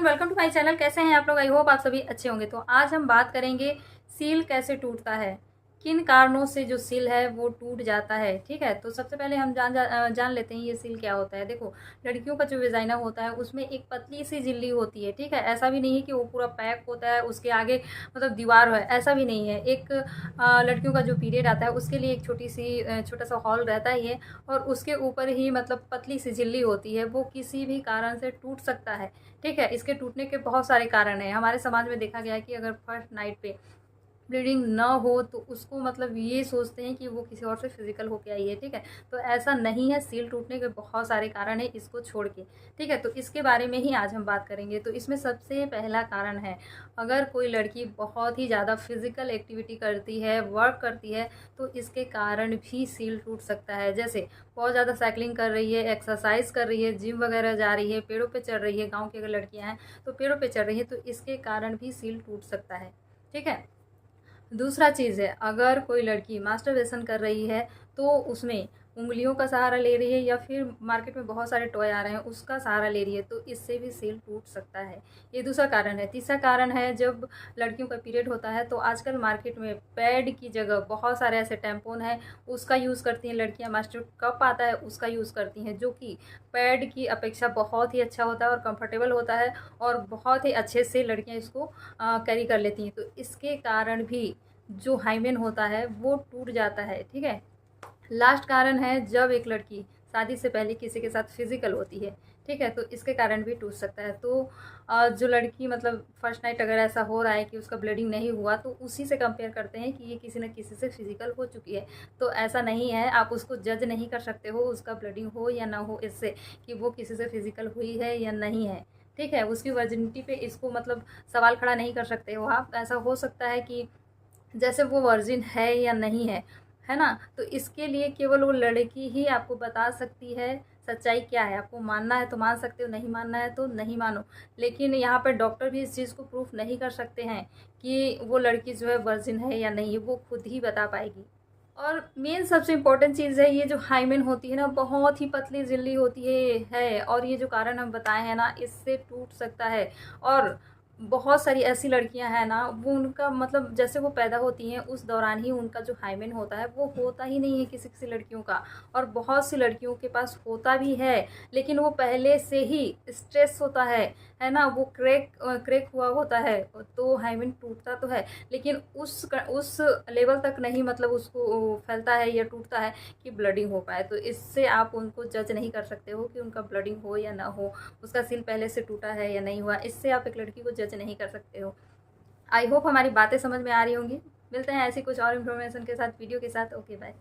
Welcome to my channel. कैसे हैं आप लोग? आई होप आप सभी अच्छे होंगे। तो आज हम बात करेंगे सील कैसे टूटता है, किन कारणों से जो सील है वो टूट जाता है। ठीक है, तो सबसे पहले हम जान लेते हैं ये सील क्या होता है। देखो, लड़कियों का जो वेजाइना होता है उसमें एक पतली सी झिल्ली होती है। ठीक है, ऐसा भी नहीं है कि वो पूरा पैक होता है, उसके आगे मतलब दीवार है, ऐसा भी नहीं है। एक लड़कियों का जो पीरियड आता है उसके लिए एक छोटा सा हॉल रहता ही है और उसके ऊपर ही मतलब पतली सी झिल्ली होती है। वो किसी भी कारण से टूट सकता है। ठीक है, इसके टूटने के बहुत सारे कारण हैं। हमारे समाज में देखा गया है कि अगर फर्स्ट नाइट पे ब्लीडिंग न हो तो उसको मतलब ये सोचते हैं कि वो किसी और से फिजिकल होके आई है। ठीक है, तो ऐसा नहीं है। सील टूटने के बहुत सारे कारण हैं इसको छोड़ के। ठीक है, तो इसके बारे में ही आज हम बात करेंगे। तो इसमें सबसे पहला कारण है, अगर कोई लड़की बहुत ही ज़्यादा फिजिकल एक्टिविटी करती है, वर्क करती है, तो इसके कारण भी सील टूट सकता है। जैसे बहुत ज़्यादा साइकिलिंग कर रही है, एक्सरसाइज कर रही है, जिम वगैरह जा रही है, पेड़ों पे चढ़ रही है। गांव की अगर लड़कियां हैं तो पेड़ों पे चढ़ रही है, तो इसके कारण भी सील टूट सकता है। ठीक है, दूसरा चीज़ है, अगर कोई लड़की मास्टरबेशन कर रही है तो उसमें उंगलियों का सहारा ले रही है या फिर मार्केट में बहुत सारे टॉय आ रहे हैं उसका सहारा ले रही है, तो इससे भी सील टूट सकता है। ये दूसरा कारण है। तीसरा कारण है, जब लड़कियों का पीरियड होता है तो आजकल मार्केट में पैड की जगह बहुत सारे ऐसे टैम्पोन हैं, उसका यूज़ करती हैं लड़कियां। मास्टर कप आता है उसका यूज़ करती हैं, जो कि पैड की अपेक्षा बहुत ही अच्छा होता है और कंफर्टेबल होता है और बहुत ही अच्छे से लड़कियां इसको कैरी कर लेती हैं। तो इसके कारण भी जो हाइमेन होता है वो टूट जाता है। ठीक है, लास्ट कारण है, जब एक लड़की शादी से पहले किसी के साथ फिजिकल होती है। ठीक है, तो इसके कारण भी टूट सकता है। तो जो लड़की मतलब फर्स्ट नाइट अगर ऐसा हो रहा है कि उसका ब्लीडिंग नहीं हुआ, तो उसी से कंपेयर करते हैं कि ये किसी न किसी से फिजिकल हो चुकी है। तो ऐसा नहीं है, आप उसको जज नहीं कर सकते हो उसका ब्लीडिंग हो या ना हो इससे कि वो किसी से फिजिकल हुई है या नहीं है। ठीक है, उसकी वर्जिनिटी पे इसको मतलब सवाल खड़ा नहीं कर सकते हो आप। ऐसा हो सकता है कि जैसे वो वर्जिन है या नहीं है ना। तो इसके लिए केवल वो लड़की ही आपको बता सकती है सच्चाई क्या है। आपको मानना है तो मान सकते हो, नहीं मानना है तो नहीं मानो। लेकिन यहाँ पर डॉक्टर भी इस चीज़ को प्रूफ नहीं कर सकते हैं कि वो लड़की जो है वर्जिन है या नहीं, वो खुद ही बता पाएगी। और मेन सबसे इम्पोर्टेंट चीज़ है, ये जो हाइमेन होती है ना, बहुत ही पतली झिल्ली होती है और ये जो कारण हम बताए हैं ना, इससे टूट सकता है। और बहुत सारी ऐसी लड़कियां हैं ना, वो उनका मतलब जैसे वो पैदा होती हैं उस दौरान ही उनका जो हाइमेन होता है वो होता ही नहीं है किसी किसी लड़कियों का। और बहुत सी लड़कियों के पास होता भी है, लेकिन वो पहले से ही स्ट्रेस होता है ना, वो क्रेक हुआ होता है, तो हाइमेन टूटता तो है लेकिन उस लेवल तक नहीं, मतलब उसको फैलता है या टूटता है कि ब्लडिंग हो पाए। तो इससे आप उनको जज नहीं कर सकते हो कि उनका ब्लडिंग हो या ना हो, उसका सील पहले से टूटा है या नहीं हुआ। इससे आप एक लड़की को जज नहीं कर सकते हो। आई होप हमारी बातें समझ में आ रही होंगी। मिलते हैं ऐसी कुछ और इन्फॉर्मेशन के साथ, वीडियो के साथ। Okay, bye.